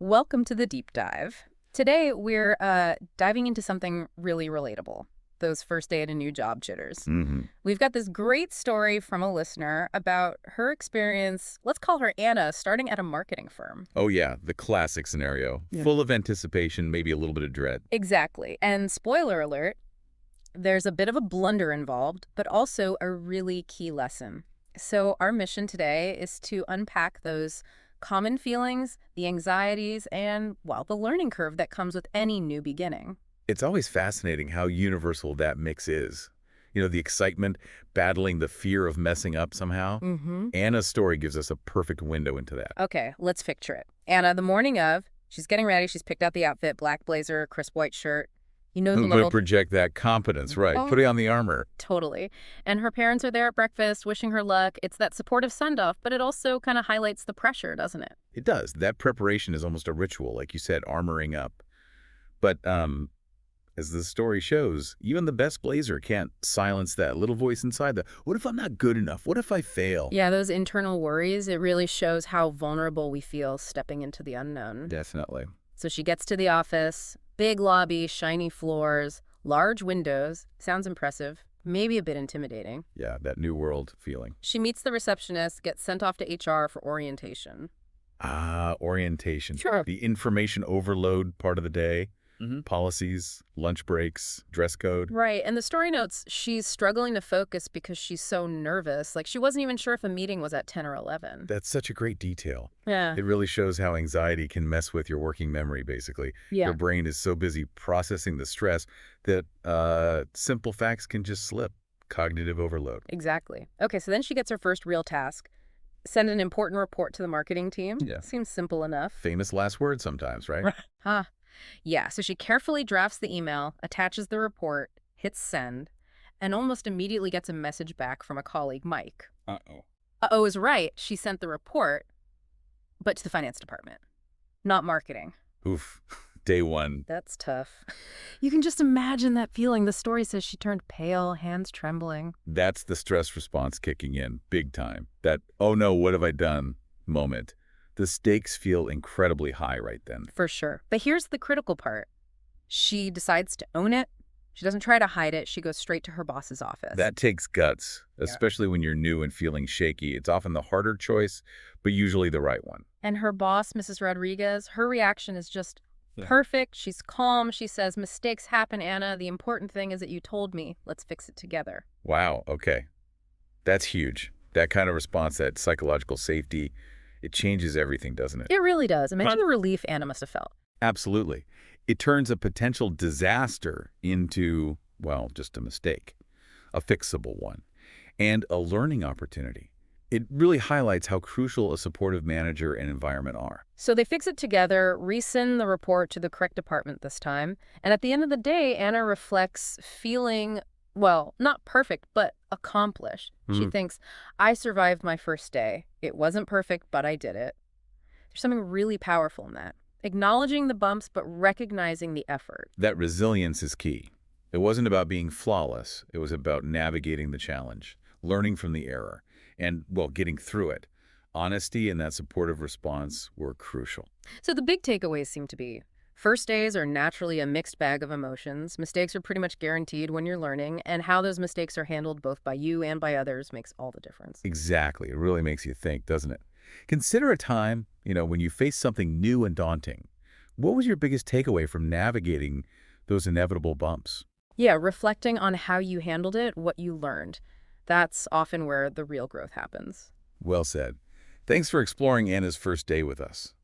Welcome to the deep dive. Today, we're diving into something really relatable, those first day at a new job jitters. hmm We've got this great story from a listener about her experience, let's call her Anna, starting at a marketing firm. Oh, yeah, the classic scenario. Yeah. Full of anticipation, maybe a little bit of dread. Exactly. And spoiler alert, there's a bit of a blunder involved, but also a really key lesson. So our mission today is to unpack those common feelings, the anxieties, and, well, the learning curve that comes with any new beginning. It's always fascinating how universal that mix is. The excitement, battling the fear of messing up somehow. Mm-hmm. Anna's story gives us a perfect window into that. Okay, let's picture it. Anna, the morning of, she's getting ready. She's picked out the outfit, black blazer, crisp white shirt. You know the To little... project that competence, right. Oh, Putting on the armor. totally. And her parents are there at breakfast, wishing her luck. It's that supportive send-off, but it also kind of highlights the pressure, doesn't it? It does. That preparation is almost a ritual, like you said, armoring up. But as the story shows, even the best blazer can't silence that little voice inside the, what if I'm not good enough? What if I fail? Yeah, those internal worries, it really shows how vulnerable we feel stepping into the unknown. Definitely. So she gets to the office, big lobby, shiny floors, large windows. Sounds impressive, maybe a bit intimidating. Yeah, that new world feeling. She meets the receptionist, gets sent off to HR for orientation. Orientation. Sure. The information overload part of the day. Mm-hmm. Policies, lunch breaks, dress code. Right, and the story notes she's struggling to focus because she's so nervous. Like, she wasn't even sure if a meeting was at 10 or 11. That's such a great detail. Yeah. It really shows how anxiety can mess with your working memory, basically. Yeah. Your brain is so busy processing the stress that simple facts can just slip. Cognitive overload. Exactly. Okay, so then she gets her first real task. Send an important report to the marketing team. Yeah. Seems simple enough. Famous last word sometimes, right? Huh. Yeah, so she carefully drafts the email, attaches the report, hits send, and almost immediately gets a message back from a colleague, Mike. Uh-oh. Uh-oh is right. She sent the report, but to the finance department, not marketing. Oof. Day one. That's tough. You can just imagine that feeling. The story says she turned pale, hands trembling. That's the stress response kicking in, big time. That, oh no, what have I done moment. The stakes feel incredibly high right then. For sure. But here's the critical part. She decides to own it. She doesn't try to hide it. She goes straight to her boss's office. That takes guts, especially when you're new and feeling shaky. It's often the harder choice, but usually the right one. And her boss, Mrs. Rodriguez, her reaction is just perfect. She's calm. She says, mistakes happen, Anna. The important thing is that you told me. Let's fix it together. Wow, okay. That's huge. That kind of response, that psychological safety, it changes everything, doesn't it? It really does. Imagine the relief Anna must have felt. Absolutely. It turns a potential disaster into, well, just a mistake, a fixable one, and a learning opportunity. It really highlights how crucial a supportive manager and environment are. So they fix it together, resend the report to the correct department this time. And at the end of the day, Anna reflects feeling, well, not perfect, but accomplished. She thinks, I survived my first day. It wasn't perfect, but I did it. There's something really powerful in that. Acknowledging the bumps, but recognizing the effort. That resilience is key. It wasn't about being flawless. It was about navigating the challenge, learning from the error, and, well, getting through it. Honesty and that supportive response were crucial. So the big takeaways seem to be, first days are naturally a mixed bag of emotions. Mistakes are pretty much guaranteed when you're learning, and how those mistakes are handled both by you and by others makes all the difference. Exactly. It really makes you think, doesn't it? Consider a time, when you face something new and daunting. What was your biggest takeaway from navigating those inevitable bumps? Yeah, reflecting on how you handled it, what you learned. That's often where the real growth happens. Well said. Thanks for exploring Anna's first day with us.